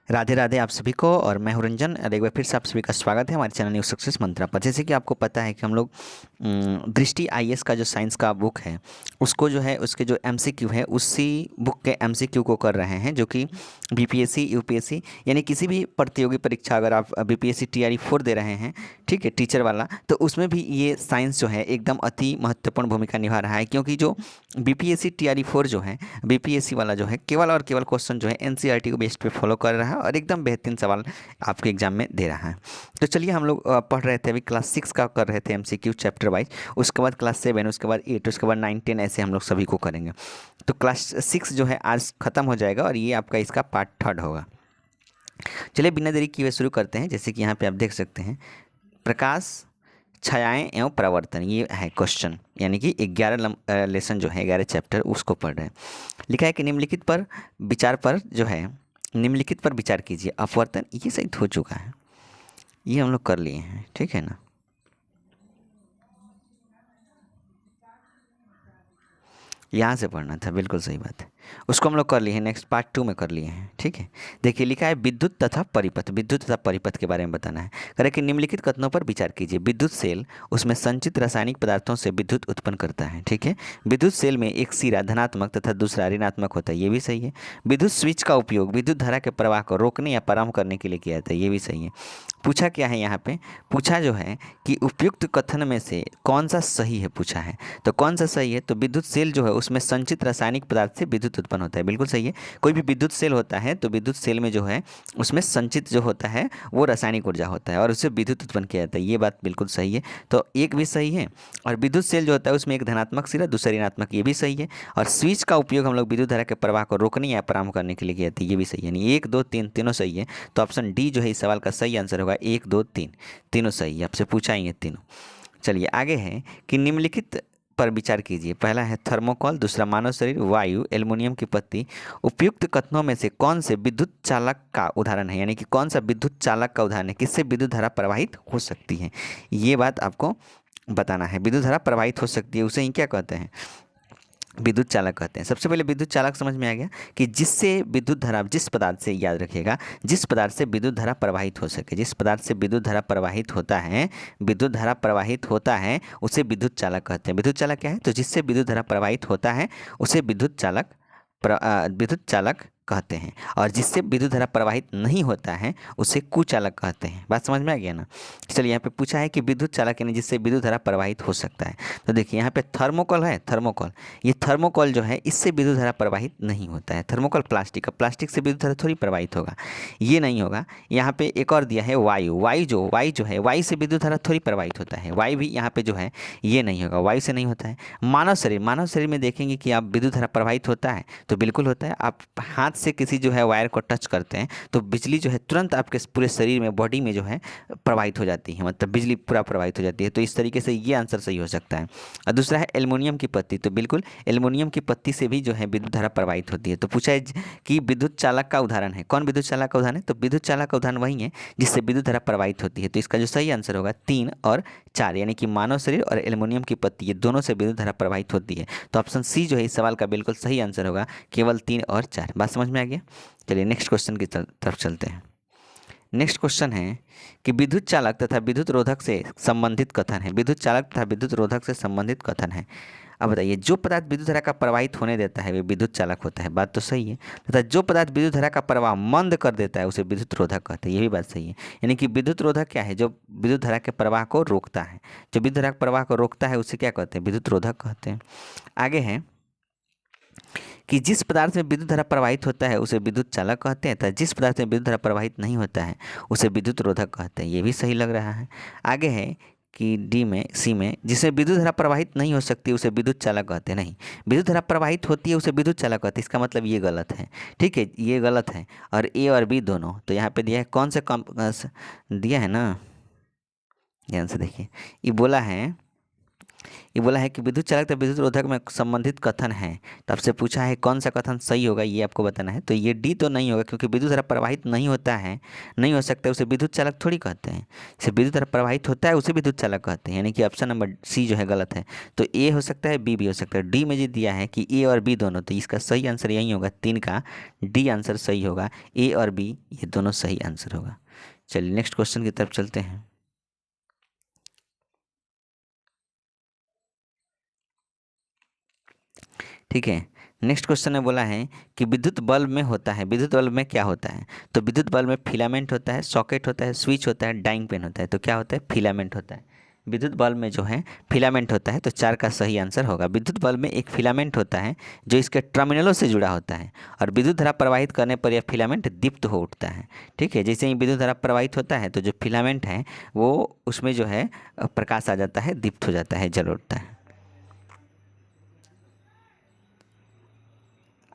राधे राधे आप सभी को। और मैं हूं रंजन और एक बार फिर से आप सभी का स्वागत है हमारे चैनल न्यू सक्सेस मंत्रा पर। जैसे कि आपको पता है कि हम लोग दृष्टि आईएएस का जो साइंस का बुक है उसको जो है उसके जो एमसीक्यू है उसी बुक के एमसीक्यू को कर रहे हैं, जो कि बीपीएससी यूपीएससी यानी किसी भी प्रतियोगी परीक्षा, अगर आप बीपीएससी टीआरई 4 दे रहे हैं, ठीक है, टीचर वाला, तो उसमें भी ये साइंस जो है एकदम अति महत्वपूर्ण भूमिका निभा रहा है। क्योंकि जो बीपीएससी टीआरई 4 जो है, बीपीएससी वाला जो है, केवल और केवल क्वेश्चन जो है एनसीईआरटी को बेस पे फॉलो कर रहा है और एकदम बेहतरीन सवाल आपके एग्जाम में दे रहा है। तो चलिए, हम लोग पढ़ रहे थे, अभी क्लास 6 का कर रहे थे एमसीक्यू चैप्टर वाइज, उसके बाद क्लास 7, उसके बाद 8, उसके बाद 9, 10, ऐसे हम लोग सभी को करेंगे। तो क्लास 6 जो है आज खत्म हो जाएगा और ये आपका इसका पार्ट 3 होगा। चलिए बिना देरी किए हुए शुरू करते हैं। जैसे कि यहाँ पे आप देख सकते हैं, प्रकाश, छायाएं एवं परावर्तन, ये है क्वेश्चन, यानी कि 11 लेसन जो है, 11 चैप्टर उसको पढ़ रहे हैं। लिखा है कि निम्नलिखित पर विचार पर जो है, निम्नलिखित पर विचार कीजिए। अपवर्तन ये सही हो चुका है, ये हम लोग कर लिए हैं, ठीक है ना। यहाँ से पढ़ना था, बिल्कुल सही बात है। उसको हम लोग कर लिए हैं, नेक्स्ट पार्ट 2 में कर लिए हैं, ठीक है। देखिए लिखा है विद्युत तथा परिपथ, विद्युत तथा परिपथ के बारे में बताना है। कह रहे कि निम्नलिखित कथनों पर विचार कीजिए। विद्युत सेल उसमें संचित रासायनिक पदार्थों से विद्युत उत्पन्न करता है, ठीक है। विद्युत सेल में एक सिरा धनात्मक तथा दूसरा ऋणात्मक होता है, ये भी सही है। विद्युत स्विच का उपयोग विद्युत धारा के प्रवाह को रोकने या प्रारंभ करने के लिए किया जाता है, ये भी सही है। पूछा क्या है यहाँ पे, पूछा जो है कि उपयुक्त कथन में से कौन सा सही है, पूछा है। तो कौन सा सही है, तो विद्युत सेल जो है उसमें संचित रासायनिक पदार्थ से विद्युत उत्पन्न होता है, बिल्कुल सही है। कोई भी विद्युत सेल होता है तो विद्युत सेल में जो है उसमें संचित जो होता है वो रासायनिक ऊर्जा होता है और उससे विद्युत उत्पन्न किया जाता है, ये बात बिल्कुल सही है। तो एक भी सही है। और विद्युत सेल जो होता है उसमें एक धनात्मक सिरा, दूसरा ऋणात्मक, ये भी सही है। और स्विच का उपयोग हम लोग विद्युत धारा के प्रवाह को रोकने या प्रारंभ करने के लिए किया जाता है, ये भी सही है। यानी 1, 2, 3 तीनों सही है। तो ऑप्शन डी जो है इस सवाल का सही आंसर होगा। 1, 2, 3 तीनों सही है, आपसे पूछा ही है तीनों। चलिए आगे है कि निम्नलिखित पर विचार कीजिए। पहला है थर्मोकोल, दूसरा मानव शरीर, वायु, एल्युमिनियम की पत्ती। उपयुक्त कथनों में से कौन से विद्युत चालक का उदाहरण है, यानी कि कौन सा विद्युत चालक का उदाहरण है, किससे विद्युत धारा प्रवाहित हो सकती है, ये बात आपको बताना है। विद्युत धारा प्रवाहित हो सकती है, उसे ही क्या कहते हैं, विद्युत चालक कहते हैं। सबसे पहले विद्युत चालक समझ में आ गया कि जिससे विद्युत धारा, जिस पदार्थ से, याद रखिएगा, जिस पदार्थ से विद्युत धारा प्रवाहित हो सके, जिस पदार्थ से विद्युत धारा प्रवाहित होता है, विद्युत धारा प्रवाहित होता है, उसे विद्युत चालक कहते हैं। विद्युत चालक क्या है, तो जिससे विद्युत धारा प्रवाहित होता है उसे विद्युत चालक कहते हैं। और जिससे विद्युत धारा प्रवाहित नहीं होता है उसे कुचालक कहते हैं। बात समझ में आ गया ना। चलिए यहाँ पे पूछा है कि विद्युत चालक यानी जिससे विद्युत धारा प्रवाहित हो सकता है। तो देखिए यहाँ पे थर्मोकोल है, थर्मोकोल, ये थर्मोकोल जो है इससे विद्युत धारा प्रवाहित नहीं होता है। थर्मोकोल प्लास्टिक का, प्लास्टिक से विद्युत धारा थोड़ी प्रवाहित होगा, ये नहीं होगा। यहाँ पे एक और दिया है वायु, वायु जो है, वायु से विद्युत धारा थोड़ी प्रवाहित होता है, वायु भी यहाँ पे जो है ये नहीं होगा, वायु से नहीं होता है। मानव शरीर, मानव शरीर में देखेंगे कि आप विद्युत धारा प्रवाहित होता है, तो बिल्कुल होता है। आप हाथ से किसी जो है वायर को टच करते हैं तो बिजली जो है तुरंत आपके पूरे शरीर में, बॉडी में जो है प्रवाहित हो जाती है, मतलब बिजली पूरा प्रवाहित हो जाती है। तो इस तरीके से ये आंसर सही हो सकता है। और दूसरा है एल्युमिनियम की पत्ती, तो बिल्कुल एल्युमिनियम की पत्ती से भी जो है विद्युत धारा प्रवाहित होती है। तो पूछा है कि विद्युत चालक का उदाहरण है, कौन विद्युत चालक का उदाहरण है, तो विद्युत चालक का उदाहरण वही है जिससे विद्युत धारा प्रवाहित होती है। तो इसका जो सही आंसर होगा 3 और 4, यानी कि मानव शरीर और एल्युमिनियम की पत्ती, ये दोनों से विद्युत धारा प्रवाहित होती है। तो ऑप्शन सी जो है इस सवाल का बिल्कुल सही आंसर होगा, केवल 3 और 4। बात समझ में आ गया। चलिए नेक्स्ट क्वेश्चन की तरफ चलते हैं। नेक्स्ट क्वेश्चन है कि विद्युत चालक तथा विद्युत रोधक से संबंधित कथन है, विद्युत चालक तथा विद्युत रोधक से संबंधित कथन है। अब बताइए, जो पदार्थ विद्युत धारा का प्रवाहित होने देता है वे विद्युत चालक होता है, बात तो सही है। तथा जो पदार्थ विद्युत धारा का प्रवाह मंद कर देता है उसे विद्युत रोधक कहते हैं, ये भी बात सही है। यानी कि विद्युत रोधक क्या है, जो विद्युत धारा के प्रवाह को रोकता है, जो विद्युत धारा के प्रवाह को रोकता है उसे क्या कहते हैं, विद्युत रोधक कहते हैं। आगे है कि जिस पदार्थ में विद्युत धारा प्रवाहित होता है उसे विद्युत चालक कहते हैं, तथा जिस पदार्थ में विद्युत धारा प्रवाहित नहीं होता है उसे विद्युत रोधक कहते हैं, ये भी सही लग रहा है। आगे है कि सी में जिसमें विद्युत धारा प्रवाहित नहीं हो सकती उसे विद्युत चालक कहते हैं। नहीं, विद्युत धारा प्रवाहित होती है उसे विद्युत चालक कहते हैं, इसका मतलब ये गलत है, ठीक है, ये गलत है। और ए और बी दोनों, तो यहाँ पे दिया है कौन से दिया है ना, ध्यान से देखिए, ये बोला है ये बोला है कि विद्युत चालक तथा विद्युत रोधक में संबंधित कथन है, तो आपसे पूछा है कौन सा कथन सही होगा, ये आपको बताना है। तो ये डी तो नहीं होगा, क्योंकि विद्युत धारा प्रवाहित नहीं होता है, नहीं हो सकता, उसे विद्युत चालक थोड़ी कहते हैं। जैसे विद्युत धारा प्रवाहित होता है उसे विद्युत चालक कहते हैं, यानी कि ऑप्शन नंबर सी जो है गलत है। तो ए हो सकता है, बी भी हो सकता है। डी में जो दिया है कि ए और बी दोनों, तो इसका सही आंसर यही होगा, 3 का डी आंसर सही होगा। ए और बी ये दोनों सही आंसर होगा। चलिए नेक्स्ट क्वेश्चन की तरफ चलते हैं। ठीक है, नेक्स्ट क्वेश्चन में बोला है कि विद्युत बल्ब में होता है, विद्युत बल्ब में क्या होता है? तो विद्युत बल्ब में फिलामेंट होता है, सॉकेट होता है, स्विच होता है, डाइंग पेन होता है। तो क्या होता है? फिलामेंट होता है। विद्युत बल्ब में जो है फिलामेंट होता है, तो 4 का सही आंसर होगा। विद्युत बल्ब में एक फिलामेंट होता है जो इसके टर्मिनलों से जुड़ा होता है, और विद्युत धारा प्रवाहित करने पर यह फिलामेंट दीप्त हो उठता है। ठीक है, जैसे ही विद्युत धारा प्रवाहित होता है तो जो फिलामेंट है वो उसमें जो है प्रकाश आ जाता है, दीप्त हो जाता है, जल उठता है।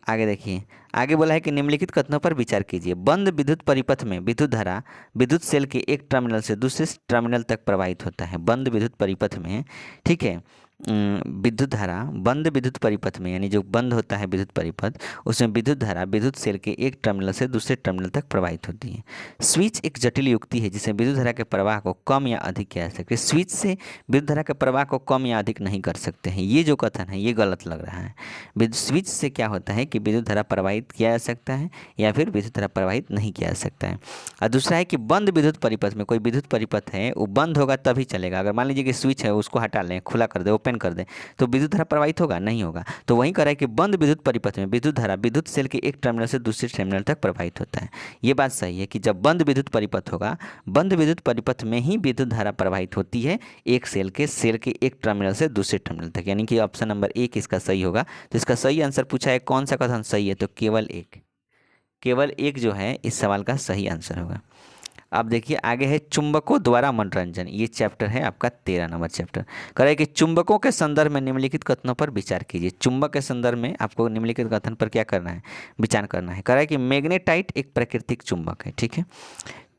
आगे देखिए, आगे बोला है कि निम्नलिखित कथनों पर विचार कीजिए। बंद विद्युत परिपथ में विद्युत धारा विद्युत सेल के एक टर्मिनल से दूसरे टर्मिनल तक प्रवाहित होता है। बंद विद्युत परिपथ में, ठीक है, विद्युत धारा बंद विद्युत परिपथ में, यानी जो बंद होता है विद्युत परिपथ, उसमें विद्युत धारा विद्युत सेल के एक टर्मिनल से दूसरे टर्मिनल तक प्रवाहित होती है। स्विच एक जटिल युक्ति है जिससे विद्युत धारा के प्रवाह को कम या अधिक किया जा सकता है। स्विच से विद्युत धारा के प्रवाह को कम या अधिक नहीं कर सकते हैं, ये जो कथन है ये गलत लग रहा है। स्विच से क्या होता है कि विद्युत धारा प्रवाहित किया जा सकता है या फिर विद्युत धारा प्रवाहित नहीं किया जा सकता है। और दूसरा है कि बंद विद्युत परिपथ में, कोई विद्युत परिपथ है वो बंद होगा तभी चलेगा। अगर मान लीजिए कि स्विच है उसको हटा लें, खुला कर दे, ओपन कर दें, तो विद्युत धारा प्रवाहित होगा? नहीं होगा। तो वहीं कह रहा है कि बंद विद्युत परिपथ में विद्युत धारा विद्युत सेल के एक टर्मिनल से दूसरे टर्मिनल तक प्रवाहित होता है। ये बात सही है कि जब बंद विद्युत परिपथ होगा, बंद विद्युत परिपथ में ही विद्युत धारा प्रवाहित होती है, एक सेल के एक टर्मिनल से दूसरे टर्मिनल तक, यानी कि ऑप्शन नंबर 1 इसका सही होगा। तो इसका सही आंसर पूछा है कौन सा कथन सही है, तो केवल एक, केवल एक जो है इस सवाल का सही आंसर होगा। अब देखिए आगे है चुंबकों द्वारा मनोरंजन, ये चैप्टर है आपका 13 नंबर चैप्टर। कह रहा है कि चुंबकों के संदर्भ में निम्नलिखित कथनों पर विचार कीजिए। चुंबक के संदर्भ में आपको निम्नलिखित कथन पर क्या करना है? विचार करना है। कह रहा है कि मैग्नेटाइट एक प्राकृतिक चुंबक है। ठीक है,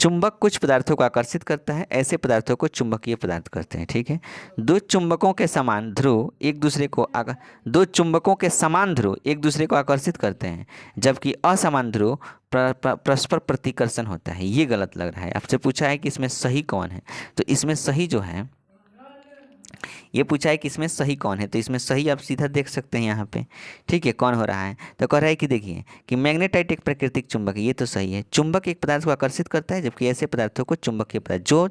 चुंबक कुछ पदार्थों को आकर्षित करता है, ऐसे पदार्थों को चुंबकीय पदार्थ कहते हैं। ठीक है, दो चुंबकों के समान ध्रुव एक दूसरे को दो चुंबकों के समान ध्रुव एक दूसरे को आकर्षित करते हैं, जबकि असमान ध्रुव परस्पर प्रतिकर्षण होता है। ये गलत लग रहा है। आपसे पूछा है कि इसमें सही कौन है, तो इसमें सही जो है, ये पूछा है कि इसमें सही कौन है, तो इसमें सही आप सीधा देख सकते हैं यहाँ पे। ठीक है, कौन हो रहा है? तो कह रहा है कि देखिए कि मैग्नेटाइट एक प्राकृतिक चुंबक है, ये तो सही है। चुंबक एक पदार्थ को आकर्षित करता है, जबकि ऐसे पदार्थों को चुंबकीय पदार्थ, जो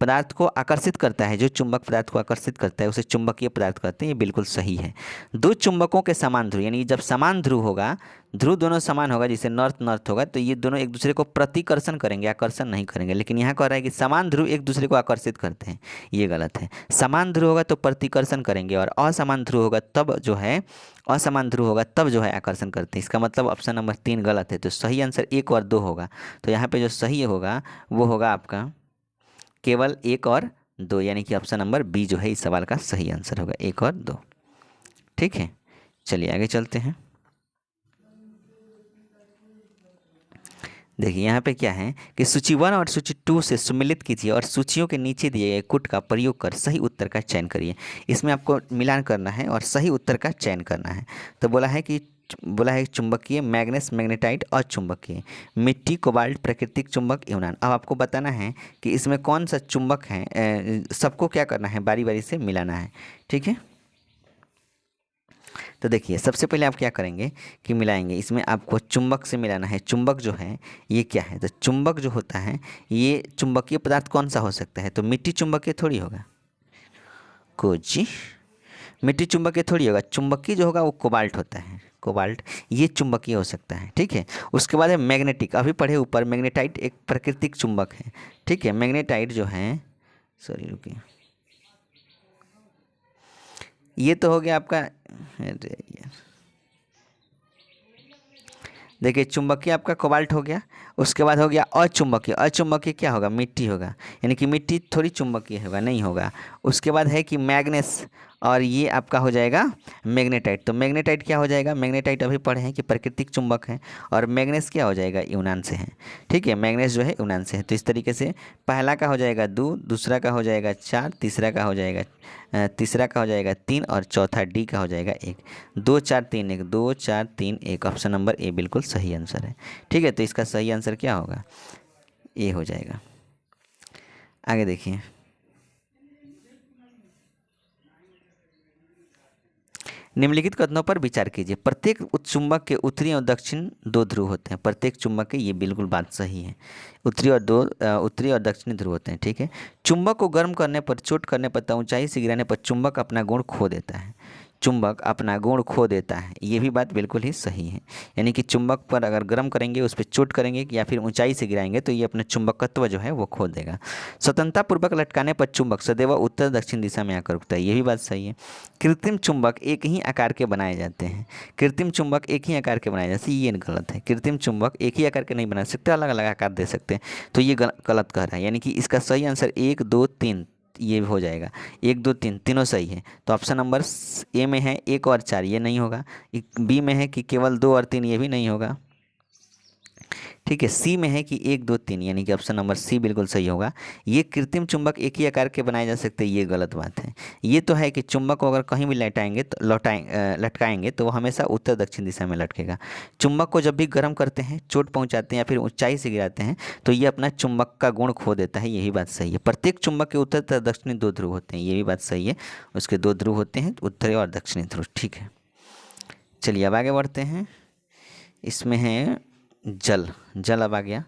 पदार्थ को आकर्षित करता है, जो चुंबक पदार्थ को आकर्षित करता है उसे चुंबकीय पदार्थ कहते हैं। ये बिल्कुल सही है। दो चुंबकों के समान ध्रुव, यानी जब समान ध्रुव होगा, ध्रुव दोनों समान होगा, जैसे नॉर्थ नॉर्थ होगा, तो ये दोनों एक दूसरे को प्रतिकर्षण करेंगे, आकर्षण नहीं करेंगे। लेकिन यहाँ कह रहा है कि समान ध्रुव एक दूसरे को आकर्षित करते हैं, ये गलत है। समान ध्रुव होगा तो प्रतिकर्षण करेंगे, और असमान ध्रुव होगा तब जो है, असमान ध्रुव होगा तब जो है आकर्षण करते हैं। इसका मतलब ऑप्शन नंबर 3 गलत है। तो सही आंसर 1 और 2 होगा। तो यहाँ पे जो सही होगा वो होगा आपका केवल 1 और 2, यानी कि ऑप्शन नंबर बी जो है इस सवाल का सही आंसर होगा, 1 और 2। ठीक है, चलिए आगे चलते हैं। देखिए यहाँ पे क्या है कि सूची 1 और सूची 2 से सम्मिलित कीजिए और सूचियों के नीचे दिए गए कुट का प्रयोग कर सही उत्तर का चयन करिए। इसमें आपको मिलान करना है और सही उत्तर का चयन करना है। तो बोला है चुंबकीय, मैग्नेस मैग्नेटाइट, अचुंबकीय, मिट्टी, कोबाल्ट, प्राकृतिक चुंबक, यूनान। अब आपको बताना है कि इसमें कौन सा चुंबक है, सबको क्या करना है, बारी बारी से मिलाना है। ठीक है, तो देखिए सबसे पहले आप क्या करेंगे कि मिलाएंगे। इसमें आपको चुंबक से मिलाना है। चुंबक जो है ये क्या है, तो चुंबक जो होता है ये चुंबकीय पदार्थ कौन सा हो सकता है, तो मिट्टी चुंबकीय थोड़ी होगा, कुछ मिट्टी चुंबकीय थोड़ी होगा। चुंबकीय जो होगा वो कोबाल्ट होता है, कोबाल्ट, ये चुंबकीय हो सकता है। ठीक है, उसके बाद है मैग्नेटिक, अभी पढ़े ऊपर, मैग्नेटाइट एक प्राकृतिक चुंबक है। ठीक है, मैग्नेटाइट जो है, सॉरी रुकिए, ये तो हो गया आपका, अरे यार, देखिए चुंबकीय आपका कोबाल्ट हो गया। उसके बाद हो गया अचुंबकीय। अचुंबकीय क्या होगा, मिट्टी होगा, यानी कि मिट्टी थोड़ी चुंबकीय होगा, नहीं होगा। उसके बाद है कि मैग्नेस, और ये आपका हो जाएगा मैग्नेटाइट। तो मैग्नेटाइट क्या हो जाएगा, मैग्नेटाइट अभी पढ़े हैं कि प्राकृतिक चुंबक है, और मैग्नेस क्या हो जाएगा, यूनान से है। ठीक है, मैग्नेस जो है यूनान से है। तो इस तरीके से पहला का हो जाएगा 2, दूसरा का हो जाएगा 4, तीसरा का हो जाएगा 3, और चौथा डी का हो जाएगा 1। 2 4 3 1, 2 4 3 1, ऑप्शन नंबर ए बिल्कुल सही आंसर है। ठीक है, तो इसका सही आंसर क्या होगा, ए हो जाएगा। आगे देखिए, निम्नलिखित कथनों पर विचार कीजिए। प्रत्येक चुंबक के उत्तरी और दक्षिण 2 ध्रुव होते हैं। प्रत्येक चुंबक के, ये बिल्कुल बात सही है। उत्तरी और दक्षिणी ध्रुव होते हैं। ठीक है, चुंबक को गर्म करने पर, चोट करने पर, ऊंचाई से गिराने पर चुंबक अपना गुण खो देता है। चुंबक अपना गुण खो देता है, ये भी बात बिल्कुल ही सही है। यानी कि चुंबक पर अगर गर्म करेंगे, उस पर चोट करेंगे या फिर ऊंचाई से गिराएंगे तो ये अपना चुंबकत्व जो है वो खो देगा। स्वतंत्रतापूर्वक लटकाने पर चुंबक सदैव उत्तर दक्षिण दिशा में आकर रुकता है, ये भी बात सही है। कृत्रिम चुंबक एक ही आकार के बनाए जाते हैं। कृत्रिम चुंबक एक ही आकार के बनाए जाते हैं, ये गलत है। कृत्रिम चुंबक एक ही आकार के नहीं बना सकते, अलग अलग आकार दे सकते हैं, तो ये गलत कह रहा है। यानी कि इसका सही आंसर 1 2 3 ये हो जाएगा। 1 2 3 तीनों सही है। तो ऑप्शन नंबर ए में है 1 और 4, ये नहीं होगा। बी में है कि केवल 2 और 3, ये भी नहीं होगा। ठीक है, सी में है कि 1 2 3, यानी कि ऑप्शन नंबर सी बिल्कुल सही होगा। ये कृत्रिम चुंबक एक ही आकार के बनाए जा सकते हैं, ये गलत बात है। ये तो है कि चुंबक को अगर कहीं भी लटकाएंगे तो वो हमेशा उत्तर दक्षिण दिशा में लटकेगा। चुंबक को जब भी गर्म करते हैं, चोट पहुंचाते हैं या फिर ऊंचाई से गिराते हैं तो ये अपना चुंबक का गुण खो देता है, यही बात सही है। प्रत्येक चुंबक के उत्तर तथा दक्षिणी 2 ध्रुव होते हैं, ये भी बात सही है। उसके 2 ध्रुव होते हैं, उत्तरी और दक्षिणी ध्रुव। ठीक है, चलिए अब आगे बढ़ते हैं। इसमें है जल। जल अब आ गया।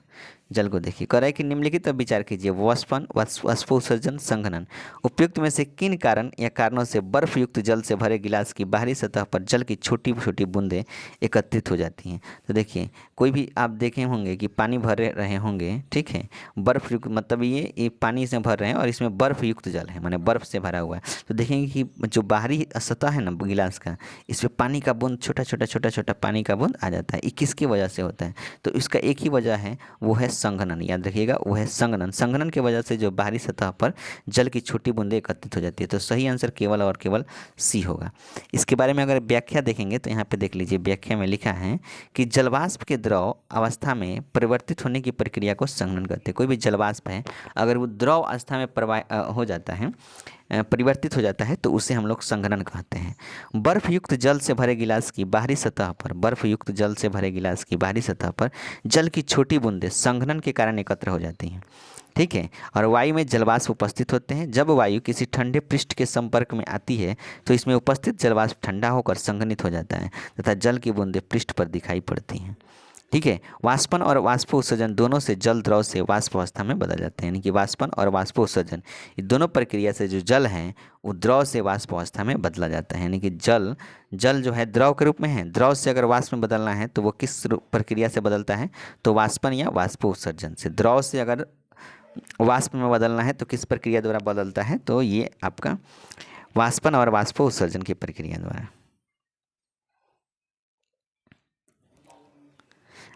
जल को देखिए, कह रहा है कि निम्नलिखित पर विचार कीजिए। वाष्पन, वाष्पोत्सर्जन, संघनन। उपयुक्त में से किन कारण या कारणों से बर्फ युक्त जल से भरे गिलास की बाहरी सतह पर जल की छोटी छोटी बूंदें एकत्रित हो जाती हैं। तो देखिए, कोई भी आप देखे होंगे कि पानी भर रहे होंगे, ठीक है, बर्फ युक्त मतलब ये पानी से भर रहे हैं और इसमें बर्फ युक्त जल है, माने बर्फ से भरा हुआ है। तो देखेंगे कि जो बाहरी सतह है ना गिलास का, इस पर पानी का बूंद, छोटा छोटा पानी का बूंद आ जाता है। ये किसकी वजह से होता है, तो इसका एक ही वजह है, वो है संघनन। याद रखिएगा, वो है संघनन। संघनन की वजह से जो बाहरी सतह पर जल की छोटी बूंदें एकत्रित हो जाती है। तो सही आंसर केवल और केवल सी होगा। इसके बारे में अगर व्याख्या देखेंगे तो यहाँ पे देख लीजिए, व्याख्या में लिखा है कि जलवाष्प के द्रव अवस्था में परिवर्तित होने की प्रक्रिया को संघनन कहते हैं। कोई भी जलवाष्प है, अगर वो द्रव अवस्था में हो जाता है, परिवर्तित हो जाता है, तो उसे हम लोग संघनन कहते हैं। बर्फ युक्त जल से भरे गिलास की बाहरी सतह पर, बर्फ युक्त जल से भरे गिलास की बाहरी सतह पर जल की छोटी बूंदें संघनन के कारण एकत्र हो जाती हैं। ठीक है, और वायु में जलवाष्प उपस्थित होते हैं। जब वायु किसी ठंडे पृष्ठ के संपर्क में आती है तो इसमें उपस्थित जलवाष्प ठंडा होकर संघनित हो जाता है तथा जल की बूंदें पृष्ठ पर दिखाई पड़ती हैं। ठीक है, वाष्पन और वाष्पोत्सर्जन दोनों से जल द्रव से वाष्प अवस्था में बदल जाते हैं। यानी कि वाष्पन और वाष्पोत्सर्जन, ये दोनों प्रक्रिया से जो जल है वो द्रव से वाष्प अवस्था में बदला जाता है। यानी कि जल जो है द्रव के रूप में है, द्रव से अगर वाष्प में बदलना है तो वो किस प्रक्रिया से बदलता है, तो वाष्पन या वाष्पोत्सर्जन से। द्रव से अगर वाष्प में बदलना है तो किस प्रक्रिया द्वारा बदलता है, तो ये आपका वाष्पन और वाष्पोत्सर्जन की प्रक्रिया द्वारा।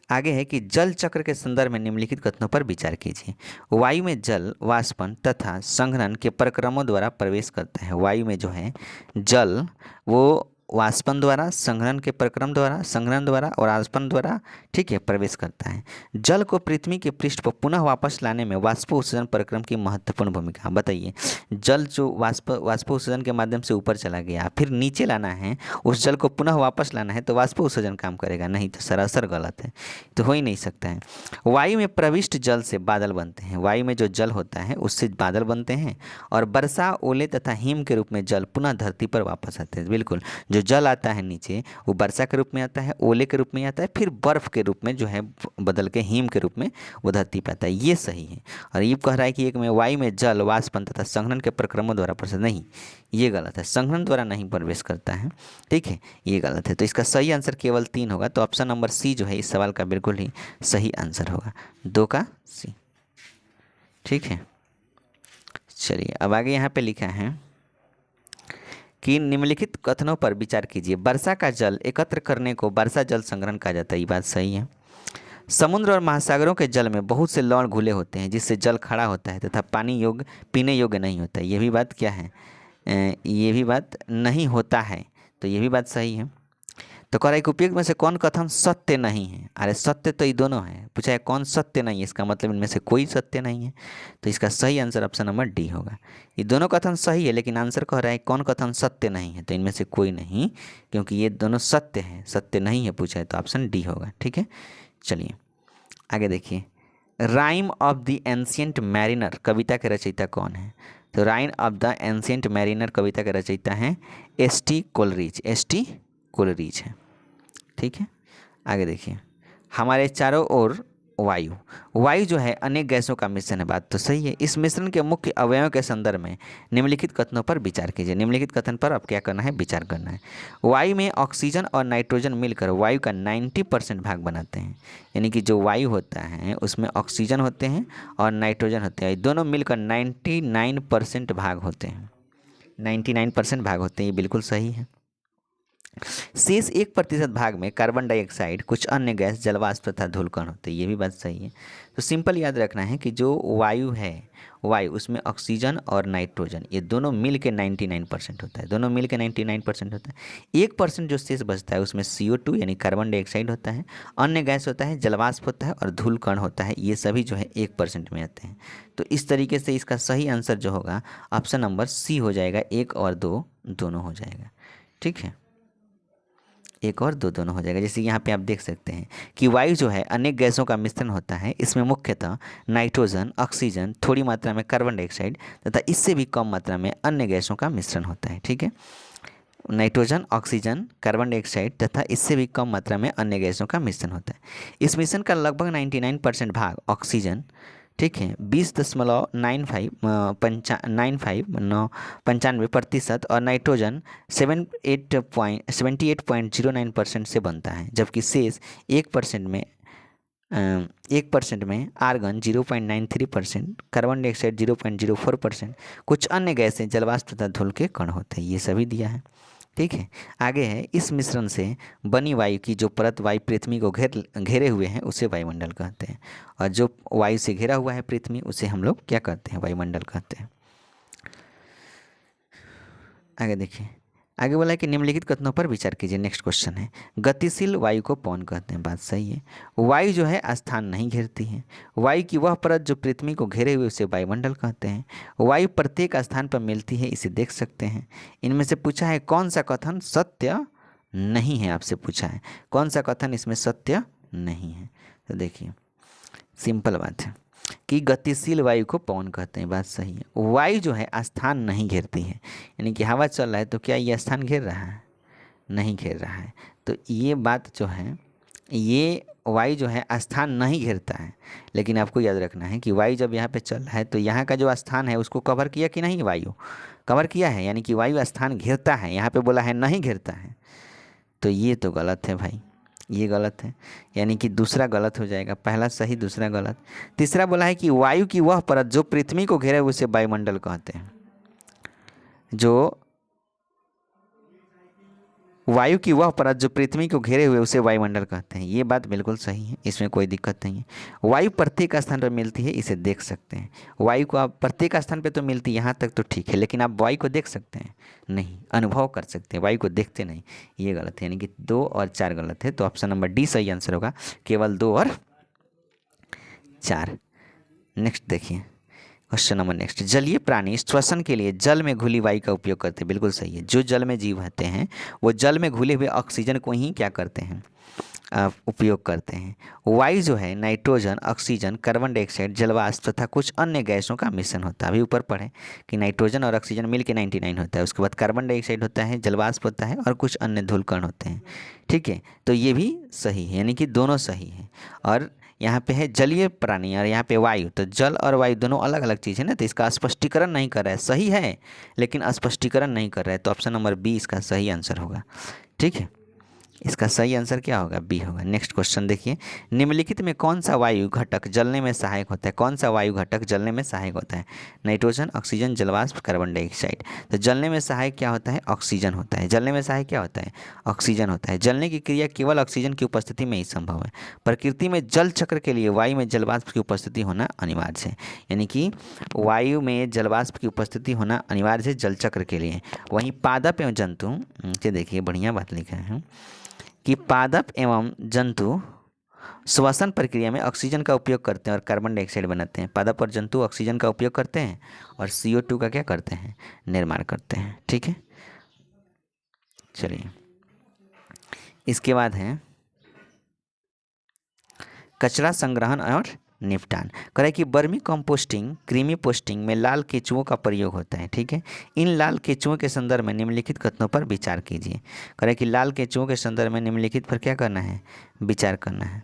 आगे है कि जल चक्र के संदर्भ में निम्नलिखित कथनों पर विचार कीजिए। वायु में जल वाष्पन तथा संघनन के प्रक्रमों द्वारा प्रवेश करता है। वायु में जो है जल वो वाष्पन द्वारा, संघनन के प्रक्रम द्वारा, संघनन द्वारा और वाष्पन द्वारा, ठीक है, प्रवेश करता है। जल को पृथ्वी के पृष्ठ पर पुनः वापस लाने में वाष्पोत्सर्जन प्रक्रम की महत्वपूर्ण भूमिका। बताइए, जल जो वाष्पोत्सर्जन के माध्यम से ऊपर चला गया, फिर नीचे लाना है, उस जल को पुनः वापस लाना है, तो वाष्पोत्सर्जन काम करेगा, नहीं तो सरासर गलत है, तो हो ही नहीं सकता है। वायु में प्रविष्ट जल से बादल बनते हैं। वायु में जो जल होता है उससे बादल बनते हैं, और वर्षा, ओले तथा हिम के रूप में जल पुनः धरती पर वापस आते हैं। बिल्कुल, जो जल आता है नीचे वो वर्षा के रूप में आता है, ओले के रूप में आता है, फिर बर्फ के रूप में जो है बदल के हिम के रूप में वो धरती पर आता है, ये सही है। और ये कह रहा है कि एक में वायु में जल वाष्पन तथा संघनन के प्रक्रमों द्वारा प्रवेश, नहीं, ये गलत है, संघनन द्वारा नहीं प्रवेश करता है। ठीक है, ये गलत है। तो इसका सही आंसर केवल 3 होगा। तो ऑप्शन नंबर सी जो है इस सवाल का बिल्कुल ही सही आंसर होगा, 2 का सी। ठीक है, चलिए अब आगे यहाँ पे लिखा है कि निम्नलिखित कथनों पर विचार कीजिए। वर्षा का जल एकत्र करने को वर्षा जल संग्रहण कहा जाता है, ये बात सही है। समुद्र और महासागरों के जल में बहुत से लवण घुले होते हैं जिससे जल खड़ा होता है तथा पीने योग्य नहीं होता है, ये भी बात क्या है, ये भी बात नहीं होता है, तो ये भी बात सही है। तो कह रहा है कि उपयुक्त में से कौन कथन सत्य नहीं है। अरे सत्य तो ये दोनों है, पूछा है कौन सत्य नहीं है, इसका मतलब इनमें से कोई सत्य नहीं है। तो इसका सही आंसर ऑप्शन नंबर डी होगा। ये दोनों कथन सही है, लेकिन आंसर कह रहा है कौन कथन सत्य नहीं है, तो इनमें से कोई नहीं, क्योंकि ये दोनों सत्य है, सत्य नहीं है पूछा है, तो ऑप्शन डी होगा। ठीक है, चलिए आगे देखिए। Rime of the ancient mariner कविता के रचयिता कौन है। तो rime of the ancient mariner कविता के रचयिता हैं एस.टी. कोलरिज। एस.टी. कोलरिज है। ठीक है, आगे देखिए। हमारे चारों ओर वायु, वायु जो है अनेक गैसों का मिश्रण है, बात तो सही है। इस मिश्रण के मुख्य अवयवों के संदर्भ में निम्नलिखित कथनों पर विचार कीजिए। निम्नलिखित कथन पर अब क्या करना है, विचार करना है। वायु में ऑक्सीजन और नाइट्रोजन मिलकर वायु का 90% भाग बनाते हैं। यानी कि जो वायु होता है उसमें ऑक्सीजन होते हैं और नाइट्रोजन होते हैं, दोनों मिलकर 99% भाग होते हैं। 99% भाग होते हैं, ये बिल्कुल सही है। शेष 1% भाग में कार्बन डाइऑक्साइड, कुछ अन्य गैस, जलवाष्प तथा धूलकण होते हैं, ये भी बात सही है। तो सिंपल याद रखना है कि जो वायु है, वायु उसमें ऑक्सीजन और नाइट्रोजन ये दोनों मिल के 99% होता है, दोनों मिल के 99% होता है। 1% जो शेष बचता है उसमें CO2 यानी कार्बन डाइऑक्साइड होता है, अन्य गैस होता है, जलवाष्प होता है और धूलकण होता है, ये सभी जो है 1% में आते हैं। तो इस तरीके से इसका सही आंसर जो होगा ऑप्शन नंबर सी हो जाएगा, 1 और 2 दोनों हो जाएगा। ठीक है, 1 और 2 दोनों हो जाएगा। जैसे यहाँ पे आप देख सकते हैं कि वायु जो है अनेक गैसों का मिश्रण होता है, इसमें मुख्यतः नाइट्रोजन, ऑक्सीजन, थोड़ी मात्रा में कार्बन डाइऑक्साइड तथा इससे भी कम मात्रा में अन्य गैसों का मिश्रण होता है। ठीक है, नाइट्रोजन, ऑक्सीजन, कार्बन डाइऑक्साइड तथा इससे भी कम मात्रा में अन्य गैसों का मिश्रण होता है। इस मिश्रण का लगभग 99% भाग ऑक्सीजन, ठीक है, 20.95% और नाइट्रोजन 78.09% से बनता है, जबकि शेष 1% में आर्गन 0.93%, कार्बन डाइऑक्साइड 0.04%, कुछ अन्य गैसें, जलवाष्प तथा धूल के कण होते हैं, ये सभी दिया है। ठीक है, आगे है इस मिश्रण से बनी वायु की जो परत वायु पृथ्वी को घेरे हुए हैं उसे वायुमंडल कहते हैं, और जो वायु से घिरा हुआ है पृथ्वी उसे हम लोग क्या कहते हैं, वायुमंडल कहते हैं। आगे देखिए, आगे बोला है कि निम्नलिखित कथनों पर विचार कीजिए। नेक्स्ट क्वेश्चन है, गतिशील वायु को कौन कहते हैं। बात सही है, वायु जो है स्थान नहीं घेरती है। वायु की वह परत जो पृथ्वी को घेरे हुए उसे वायुमंडल कहते हैं। वायु प्रत्येक स्थान पर मिलती है, इसे देख सकते हैं। इनमें से पूछा है कौन सा कथन सत्य नहीं है, आपसे पूछा है कौन सा कथन इसमें सत्य नहीं है। तो देखिए सिंपल बात है कि गतिशील वायु को पवन कहते हैं, बात सही है। वायु जो है स्थान नहीं घेरती है, यानी कि हवा चल रहा है तो क्या ये स्थान घेर रहा है, नहीं घेर रहा है। तो ये बात जो है, ये वायु जो है स्थान नहीं घेरता है, लेकिन आपको याद रखना है कि वायु जब यहाँ पे चल रहा है तो यहाँ का जो स्थान है उसको कवर किया कि नहीं, वायु कवर किया है, यानी कि वायु स्थान घेरता है। यहाँ पे बोला है नहीं घेरता है, तो ये तो गलत है भाई, ये गलत है, यानी कि दूसरा गलत हो जाएगा, पहला सही दूसरा गलत। तीसरा बोला है कि वायु की वह परत जो पृथ्वी को घेरे उसे वायुमंडल कहते हैं। जो वायु की वह परत जो पृथ्वी को घेरे हुए उसे वायुमंडल कहते हैं, ये बात बिल्कुल सही है, इसमें कोई दिक्कत नहीं है। वायु प्रत्येक स्थान पर मिलती है, इसे देख सकते हैं। वायु को आप प्रत्येक स्थान पे तो मिलती है, यहाँ तक तो ठीक है, लेकिन आप वायु को देख सकते हैं नहीं, अनुभव कर सकते हैं, वायु को देखते नहीं, ये गलत है। यानी कि 2 और 4 गलत है, तो ऑप्शन नंबर डी सही आंसर होगा, केवल 2 और 4। नेक्स्ट देखिए क्वेश्चन नंबर नेक्स्ट, जलीय प्राणी श्वसन के लिए जल में घुली वायु का उपयोग करते हैं, बिल्कुल सही है। जो जल में जीव रहते हैं वो जल में घुले हुए ऑक्सीजन को ही क्या करते हैं, उपयोग करते हैं। वायु जो है नाइट्रोजन, ऑक्सीजन, कार्बन डाइऑक्साइड, जलवाष्प तथा कुछ अन्य गैसों का मिश्रण होता है। अभी ऊपर पढ़े कि नाइट्रोजन और ऑक्सीजन मिल के 99 होता है, उसके बाद कार्बन डाइऑक्साइड होता है, जलवाष्प होता है और कुछ अन्य धूलकण होते हैं। ठीक है, तो ये भी सही है, यानी कि दोनों सही है। और यहाँ पे है जलीय प्राणी और यहाँ पे वायु, तो जल और वायु दोनों अलग अलग चीज़ है ना, तो इसका स्पष्टीकरण नहीं कर रहा है, सही है लेकिन स्पष्टीकरण नहीं कर रहा है, तो ऑप्शन नंबर बी इसका सही आंसर होगा। ठीक है, इसका सही आंसर क्या होगा? बी होगा। नेक्स्ट क्वेश्चन देखिए, निम्नलिखित में कौन सा वायु घटक जलने में सहायक होता है? कौन सा वायु घटक जलने में सहायक होता है? नाइट्रोजन, ऑक्सीजन, जलवाष्प, कार्बन डाइऑक्साइड। तो जलने में सहायक क्या होता है? ऑक्सीजन होता है। जलने में सहायक क्या होता है? ऑक्सीजन होता है। जलने की क्रिया केवल ऑक्सीजन की उपस्थिति में ही संभव है। प्रकृति में जल चक्र के लिए वायु में जलवाष्प की उपस्थिति होना अनिवार्य है, यानी कि वायु में जलवाष्प की उपस्थिति होना अनिवार्य है जल चक्र के लिए। वहीं पादप एवं जंतु, ये देखिए बढ़िया बात लिखा है कि पादप एवं जंतु श्वसन प्रक्रिया में ऑक्सीजन का उपयोग करते हैं और कार्बन डाइऑक्साइड बनाते हैं। पादप और जंतु ऑक्सीजन का उपयोग करते हैं और CO2 का क्या करते हैं? निर्माण करते हैं। ठीक है, चलिए इसके बाद है कचरा संग्रहण और निपटान। कह रहा है कि वर्मी कंपोस्टिंग, कृमि पोस्टिंग में लाल केंचुओं का प्रयोग होता है। ठीक है, इन लाल केंचुओं के संदर्भ में निम्नलिखित कथनों पर विचार कीजिए। कह रहा है कि लाल केंचुओं के संदर्भ में निम्नलिखित पर क्या करना है? विचार करना है।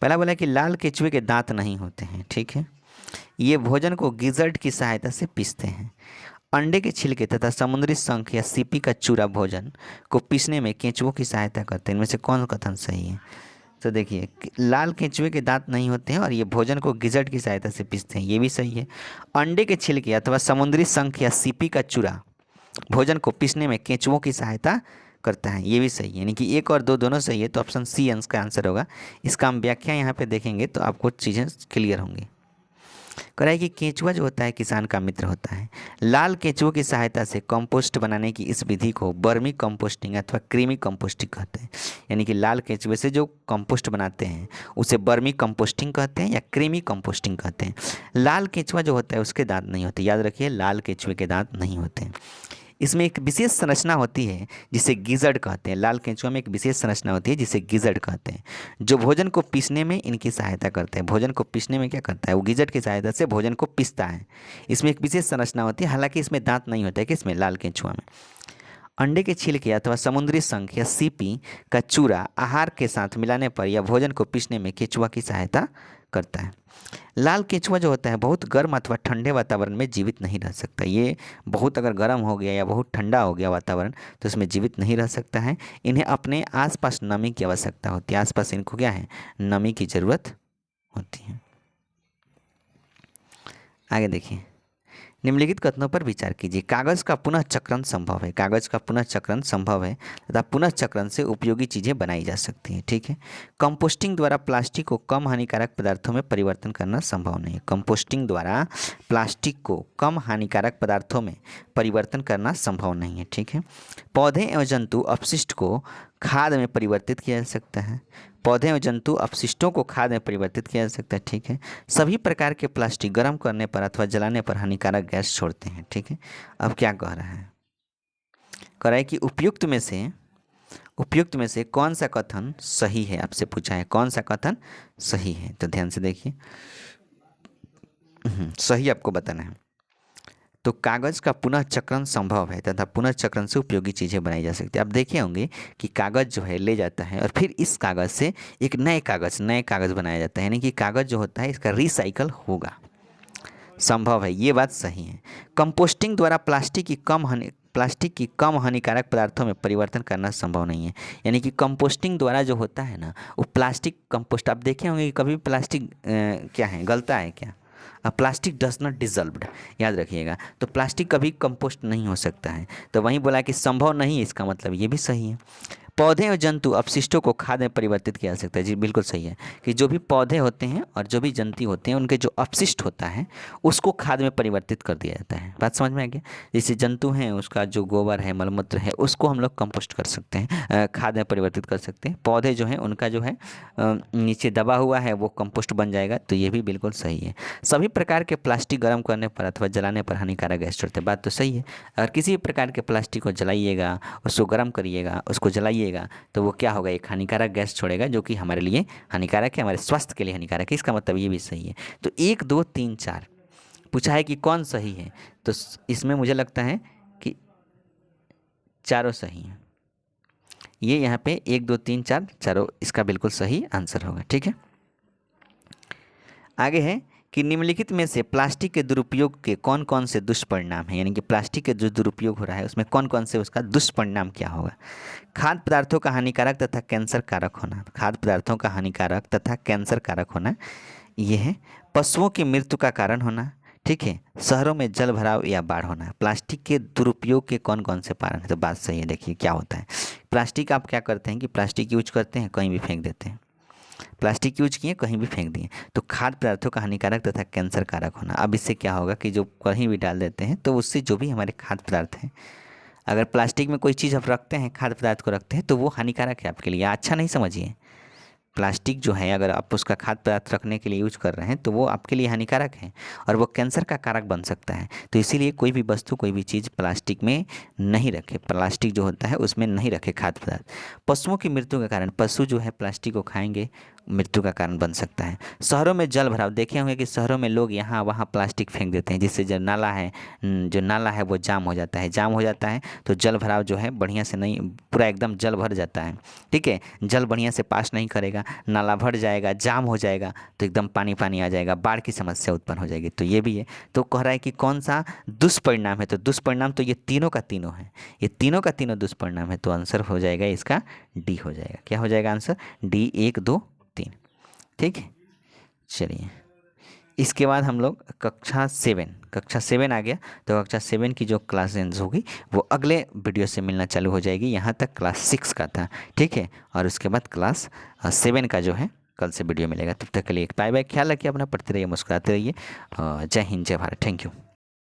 पहला बोला कि लाल केंचुए के दांत नहीं होते हैं। ठीक है, ये भोजन को गिजर्ट की सहायता से पीसते हैं। अंडे के छिलके तथा समुद्री शंख या सीपी का चूरा भोजन को पीसने में केंचुओं की सहायता करते हैं। इनमें से कौन कथन सही है? तो देखिए, लाल केंचुए के दांत नहीं होते हैं और ये भोजन को गिजट की सहायता से पीसते हैं, ये भी सही है। अंडे के छिलके अथवा समुद्री शंख या सीपी का चूरा भोजन को पीसने में केंचुओं की सहायता करता है, ये भी सही है। यानी कि 1 और 2 दोनों सही है, तो ऑप्शन सी का आंसर होगा। इसका हम व्याख्या यहाँ पे देखेंगे तो आपको चीज़ें क्लियर होंगी। कह रहा है कि केंचुआ जो होता है किसान का मित्र होता है। लाल केंचुओं की सहायता से कंपोस्ट बनाने की इस विधि को वर्मी कंपोस्टिंग अथवा क्रीमी कंपोस्टिंग कहते हैं। यानी कि लाल केंचुए से जो कंपोस्ट बनाते हैं उसे वर्मी कंपोस्टिंग कहते हैं या क्रीमी कंपोस्टिंग कहते हैं। लाल केंचुआ जो होता है उसके दांत नहीं होते, याद रखिए, लाल केंचुए के दांत नहीं होते हैं। इसमें एक विशेष संरचना होती है जिसे गिजर्ड कहते हैं। लाल केंचुआ में एक विशेष संरचना होती है जिसे गिजर्ड कहते हैं, जो भोजन को पीसने में इनकी सहायता करते हैं। भोजन को पीसने में क्या करता है? वो गिजर्ड की सहायता से भोजन को पीसता है। इसमें एक विशेष संरचना होती है, हालांकि इसमें दांत नहीं होता है, कि इसमें लाल केंचुआ में। अंडे के छिलके अथवा समुद्री शंख या सीपी का चूरा आहार के साथ मिलाने पर या भोजन को पीसने में केंचुआ की सहायता करता है। लाल केंचुआ जो होता है बहुत गर्म अथवा ठंडे वातावरण में जीवित नहीं रह सकता। ये बहुत अगर गर्म हो गया या बहुत ठंडा हो गया वातावरण तो इसमें जीवित नहीं रह सकता है। इन्हें अपने आसपास नमी की आवश्यकता होती है। आसपास इनको क्या है? नमी की ज़रूरत होती है। आगे देखिए, निम्नलिखित कथनों पर विचार कीजिए। कागज का पुनः चक्रण संभव है। कागज का पुनः चक्रण संभव है तथा पुनः चक्रण से उपयोगी चीज़ें बनाई जा सकती हैं। ठीक है, कंपोस्टिंग द्वारा प्लास्टिक को कम हानिकारक पदार्थों में परिवर्तन करना संभव नहीं है। कंपोस्टिंग द्वारा प्लास्टिक को कम हानिकारक पदार्थों में परिवर्तन करना संभव नहीं है। ठीक है, पौधे एवं जंतु अपशिष्ट को खाद में परिवर्तित किया जा सकता है। पौधे एवं जंतु अपशिष्टों को खाद में परिवर्तित किया जा सकता है। ठीक है, सभी प्रकार के प्लास्टिक गर्म करने पर अथवा जलाने पर हानिकारक गैस छोड़ते हैं। ठीक है, अब क्या कह रहा है? कह रहा है कि उपयुक्त में से कौन सा कथन सही है? आपसे पूछा है कौन सा कथन सही है, तो ध्यान से देखिए। सही आपको बताना है। तो कागज़ का पुनः चक्रण संभव है तथा पुनः चक्रण से उपयोगी चीज़ें बनाई जा सकती है। आप देखे होंगे कि कागज़ जो है ले जाता है और फिर इस कागज़ से एक नए कागज़ बनाया जाता है, यानी कि कागज़ जो होता है इसका रिसाइकल होगा, संभव है, ये बात सही है। कंपोस्टिंग द्वारा प्लास्टिक की कम हानिकारक पदार्थों में परिवर्तन करना संभव नहीं है। यानी कि कंपोस्टिंग द्वारा जो होता है ना, वो प्लास्टिक कंपोस्ट, आप देखे होंगे कि कभी प्लास्टिक क्या है, गलता है क्या? प्लास्टिक डज नॉट डिजल्व्ड, याद रखिएगा। तो प्लास्टिक कभी कंपोस्ट नहीं हो सकता है, तो वहीं बोला कि संभव नहीं है, इसका मतलब ये भी सही है। पौधे और जंतु अपशिष्टों को खाद में परिवर्तित किया जा सकता है। जी बिल्कुल सही है कि जो भी पौधे होते हैं और जो भी जंतु होते हैं उनके जो अपशिष्ट होता है उसको खाद में परिवर्तित कर दिया जाता है। बात समझ में आ गया? जैसे जंतु हैं उसका जो गोबर है, मलमूत्र है, उसको हम लोग कंपोस्ट कर सकते हैं, खाद में परिवर्तित कर सकते हैं। पौधे जो हैं उनका जो है नीचे दबा हुआ है वो कंपोस्ट बन जाएगा, तो ये भी बिल्कुल सही है। सभी प्रकार के प्लास्टिक गर्म करने पर अथवा जलाने पर हानिकारक गैस छोड़ते हैं, बात तो सही है। अगर किसी भी प्रकार के प्लास्टिक को जलाइएगा, उसको गर्म करिएगा, उसको जलाइएगा, तो वो क्या होगा? एक हानिकारक गैस छोड़ेगा जो कि हमारे लिए हानिकारक है, हमारे स्वास्थ्य के लिए हानिकारक है। इसका मतलब ये भी सही है। तो 1 2 3 4 पूछा है कि कौन सही है, तो इसमें मुझे लगता है कि चारों सही हैं। ये यहाँ पे 1 2 3 4 चारों इसका बिल्कुल सही आंसर होगा। ठीक है, आगे है कि निम्नलिखित में से प्लास्टिक के दुरुपयोग के कौन कौन से दुष्परिणाम हैं, यानी कि प्लास्टिक के जो दुरुपयोग हो रहा है उसमें कौन कौन से उसका दुष्परिणाम क्या होगा। खाद्य पदार्थों का हानिकारक तथा कैंसर कारक होना, खाद्य पदार्थों का हानिकारक तथा कैंसर कारक होना, ये है। पशुओं की मृत्यु का कारण होना, ठीक है। शहरों में जल भराव या बाढ़ होना। प्लास्टिक के दुरुपयोग के कौन कौन से कारण है, तो बात सही है। देखिए क्या होता है, प्लास्टिक आप क्या करते हैं कि प्लास्टिक यूज करते हैं, कहीं भी फेंक देते हैं। प्लास्टिक यूज किए, कहीं भी फेंक दिए। तो खाद्य पदार्थों का हानिकारक तथा कैंसर कारक होना। अब इससे क्या होगा कि जो कहीं भी डाल देते हैं तो उससे जो भी हमारे खाद्य पदार्थ हैं, अगर प्लास्टिक में कोई चीज़ आप रखते हैं, खाद्य पदार्थ को रखते हैं, तो वो हानिकारक है आपके लिए, अच्छा नहीं समझिए। प्लास्टिक जो है अगर आप उसका खाद्य पदार्थ रखने के लिए यूज कर रहे हैं तो वो आपके लिए हानिकारक है और वो कैंसर का कारक बन सकता है। तो इसीलिए कोई भी वस्तु, कोई भी चीज़ प्लास्टिक में नहीं रखे। प्लास्टिक जो होता है उसमें नहीं रखे खाद्य पदार्थ। पशुओं की मृत्यु के कारण, पशु जो है प्लास्टिक को खाएंगे, मृत्यु का कारण बन सकता है। शहरों में जल भराव, देखे होंगे कि शहरों में लोग यहाँ वहाँ प्लास्टिक फेंक देते हैं, जिससे जो नाला है वो जाम हो जाता है। जाम हो जाता है तो जल भराव जो है बढ़िया से नहीं, पूरा एकदम जल भर जाता है, ठीक है। जल बढ़िया से पास नहीं करेगा, नाला भर जाएगा, जाम हो जाएगा, तो एकदम पानी पानी आ जाएगा, बाढ़ की समस्या उत्पन्न हो जाएगी। तो ये भी है। तो कह रहा है कि कौन सा दुष्परिणाम है, तो दुष्परिणाम तो ये तीनों का तीनों है, ये तीनों का तीनों दुष्परिणाम है। तो आंसर हो जाएगा इसका डी हो जाएगा। क्या हो जाएगा आंसर? डी, 1 2 3, ठीक है। चलिए, इसके बाद हम लोग कक्षा 7 आ गया। तो कक्षा 7 की जो क्लासेस होगी वो अगले वीडियो से मिलना चालू हो जाएगी। यहाँ तक क्लास 6 का था, ठीक है। और उसके बाद क्लास 7 का जो है कल से वीडियो मिलेगा। तब तक के लिए बाय बाय, ख्याल रखिए अपना, पढ़ते रहिए, मुस्कुराते रहिए। जय हिंद, जय भारत, थैंक यू।